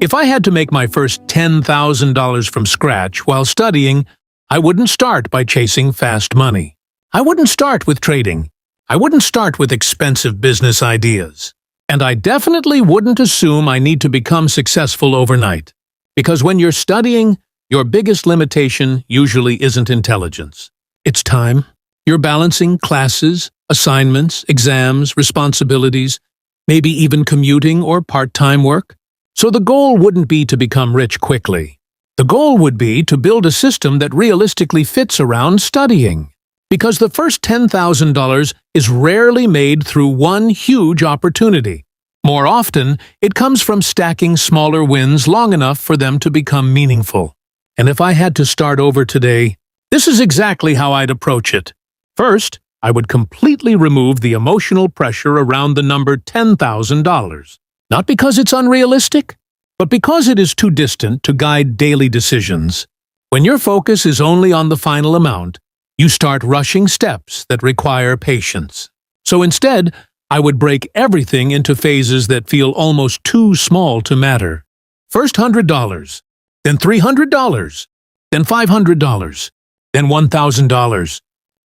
If I had to make my first $10,000 from scratch while studying, I wouldn't start by chasing fast money. I wouldn't start with trading. I wouldn't start with expensive business ideas. And I definitely wouldn't assume I need to become successful overnight. Because when you're studying, your biggest limitation usually isn't intelligence. It's time. You're balancing classes, assignments, exams, responsibilities, maybe even commuting or part-time work. So the goal wouldn't be to become rich quickly. The goal would be to build a system that realistically fits around studying. Because the first $10,000 is rarely made through one huge opportunity. More often, it comes from stacking smaller wins long enough for them to become meaningful. And if I had to start over today, this is exactly how I'd approach it. First, I would completely remove the emotional pressure around the number $10,000. Not because it's unrealistic, but because it is too distant to guide daily decisions. When your focus is only on the final amount, you start rushing steps that require patience. So instead, I would break everything into phases that feel almost too small to matter. First $100, then $300, then $500, then $1,000.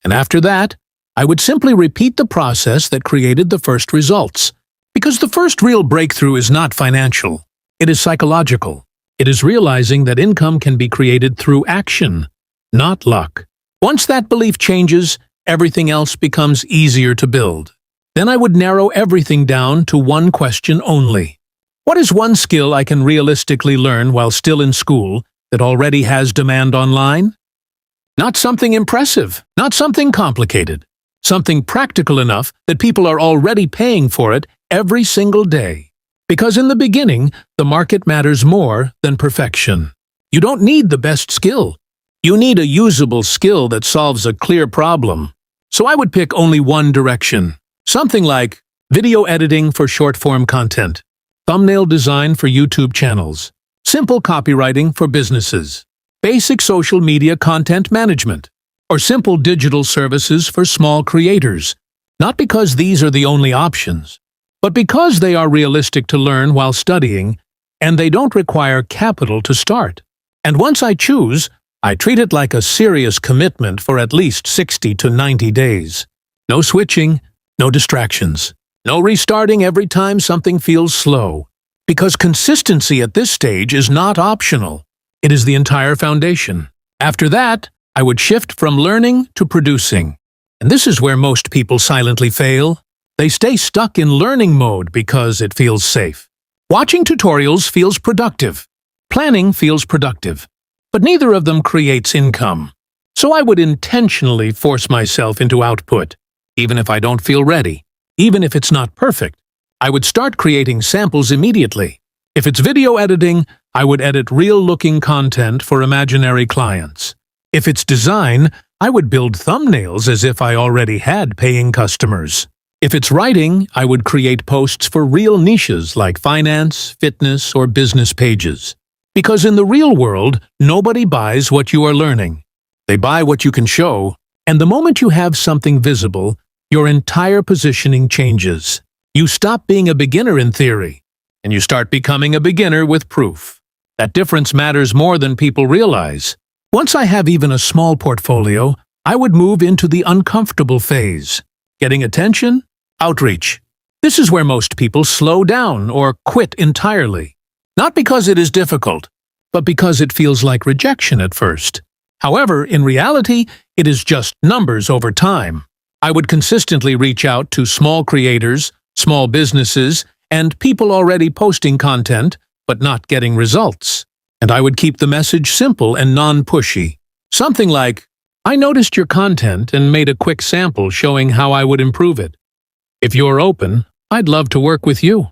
And after that, I would simply repeat the process that created the first results. Because the first real breakthrough is not financial. It is psychological. It is realizing that income can be created through action, not luck. Once that belief changes, everything else becomes easier to build. Then I would narrow everything down to one question only. What is one skill I can realistically learn while still in school that already has demand online? Not something impressive, not something complicated. Something practical enough that people are already paying for it every single day. Because in the beginning, the market matters more than perfection. You don't need the best skill. You need a usable skill that solves a clear problem. So I would pick only one direction. Something like video editing for short-form content, thumbnail design for YouTube channels, simple copywriting for businesses, basic social media content management, or simple digital services for small creators. Not because these are the only options, but because they are realistic to learn while studying, and they don't require capital to start. And once I choose, I treat it like a serious commitment for at least 60 to 90 days. No switching, no distractions, no restarting every time something feels slow. Because consistency at this stage is not optional. It is the entire foundation. After that, I would shift from learning to producing. And this is where most people silently fail. They stay stuck in learning mode because it feels safe. Watching tutorials feels productive. Planning feels productive. But neither of them creates income. So I would intentionally force myself into output, even if I don't feel ready, even if it's not perfect. I would start creating samples immediately. If it's video editing, I would edit real-looking content for imaginary clients. If it's design, I would build thumbnails as if I already had paying customers. If it's writing, I would create posts for real niches like finance, fitness, or business pages. Because in the real world, nobody buys what you are learning. They buy what you can show, and the moment you have something visible, your entire positioning changes. You stop being a beginner in theory, and you start becoming a beginner with proof. That difference matters more than people realize. Once I have even a small portfolio, I would move into the uncomfortable phase. Getting attention, outreach. This is where most people slow down or quit entirely. Not because it is difficult, but because it feels like rejection at first. However, in reality, it is just numbers over time. I would consistently reach out to small creators, small businesses, and people already posting content, but not getting results. And I would keep the message simple and non-pushy. Something like, I noticed your content and made a quick sample showing how I would improve it. If you're open, I'd love to work with you.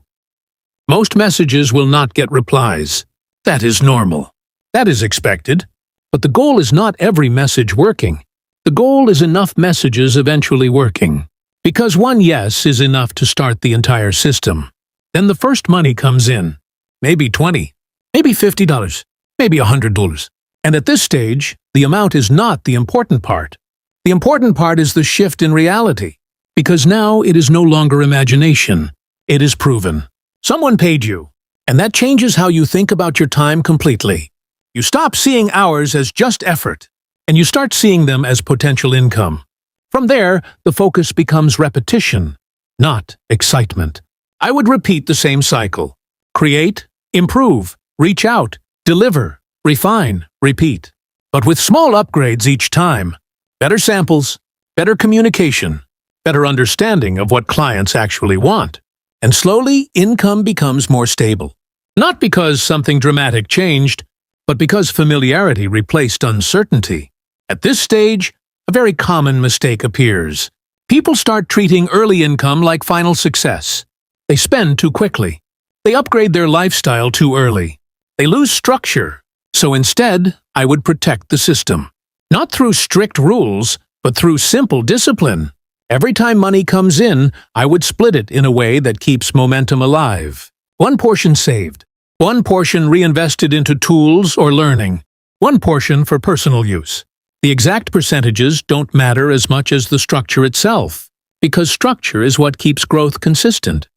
Most messages will not get replies. That is normal. That is expected. But the goal is not every message working. The goal is enough messages eventually working. Because one yes is enough to start the entire system. Then the first money comes in. Maybe $20, maybe $50, maybe $100. And at this stage, the amount is not the important part. The important part is the shift in reality. Because now it is no longer imagination. It is proven. Someone paid you, And that changes how you think about your time completely. You stop seeing hours as just effort, and you start seeing them as potential income. From there, the focus becomes repetition, not excitement. I would repeat the same cycle. Create, improve, reach out, deliver, refine, repeat. But with small upgrades each time. Better samples, better communication, better understanding of what clients actually want. And slowly, income becomes more stable. Not because something dramatic changed, but because familiarity replaced uncertainty. At this stage, a very common mistake appears. People start treating early income like final success. They spend too quickly. They upgrade their lifestyle too early. They lose structure. So instead, I would protect the system. Not through strict rules, but through simple discipline. Every time money comes in, I would split it in a way that keeps momentum alive. One portion saved. One portion reinvested into tools or learning. One portion for personal use. The exact percentages don't matter as much as the structure itself, because structure is what keeps growth consistent.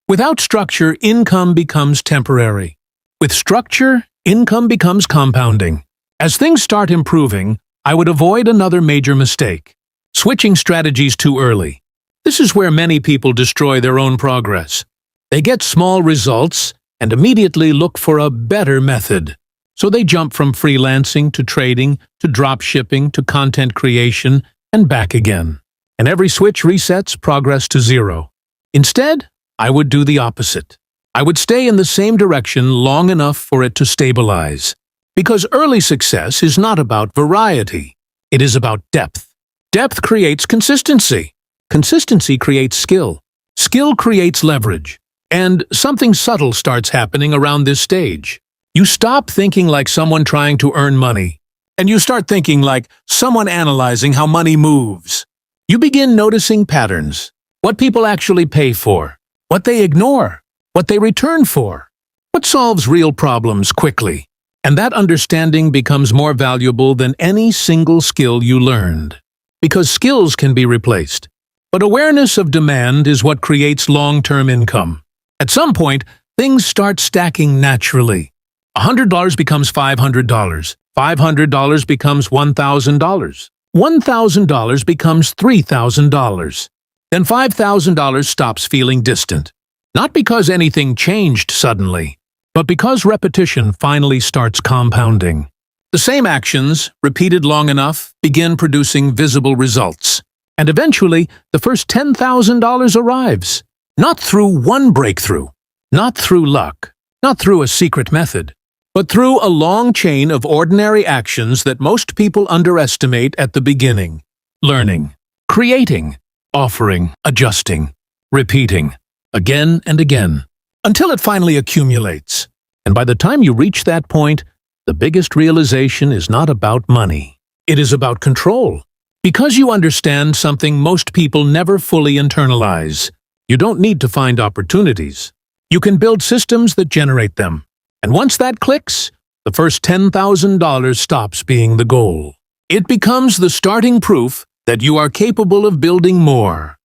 Without structure, income becomes temporary. With structure, income becomes compounding. As things start improving, I would avoid another major mistake: switching strategies too early. This is where many people destroy their own progress. They get small results and immediately look for a better method. So they jump from freelancing to trading to drop shipping to content creation and back again. And every switch resets progress to zero. Instead, I would do the opposite. I would stay in the same direction long enough for it to stabilize. Because early success is not about variety. It is about depth. Depth creates consistency. Consistency creates skill. Skill creates leverage. And something subtle starts happening around this stage. You stop thinking like someone trying to earn money, and you start thinking like someone analyzing how money moves. You begin noticing patterns, what people actually pay for, what they ignore, what they return for, what solves real problems quickly. And that understanding becomes more valuable than any single skill you learned. Because skills can be replaced. But awareness of demand is what creates long-term income. At some point, things start stacking naturally. $100 becomes $500. $500 becomes $1,000. $1,000 becomes $3,000. Then $5,000 stops feeling distant. Not because anything changed suddenly, but because repetition finally starts compounding. The same actions, repeated long enough, begin producing visible results. And eventually, the first $10,000 arrives. Not through one breakthrough, not through luck, not through a secret method, but through a long chain of ordinary actions that most people underestimate at the beginning. Learning, creating, offering, adjusting, repeating, again and again, until it finally accumulates. And by the time you reach that point, the biggest realization is not about money. It is about control. Because you understand something most people never fully internalize. You don't need to find opportunities. You can build systems that generate them. And once that clicks, the first $10,000 stops being the goal. It becomes the starting proof that you are capable of building more.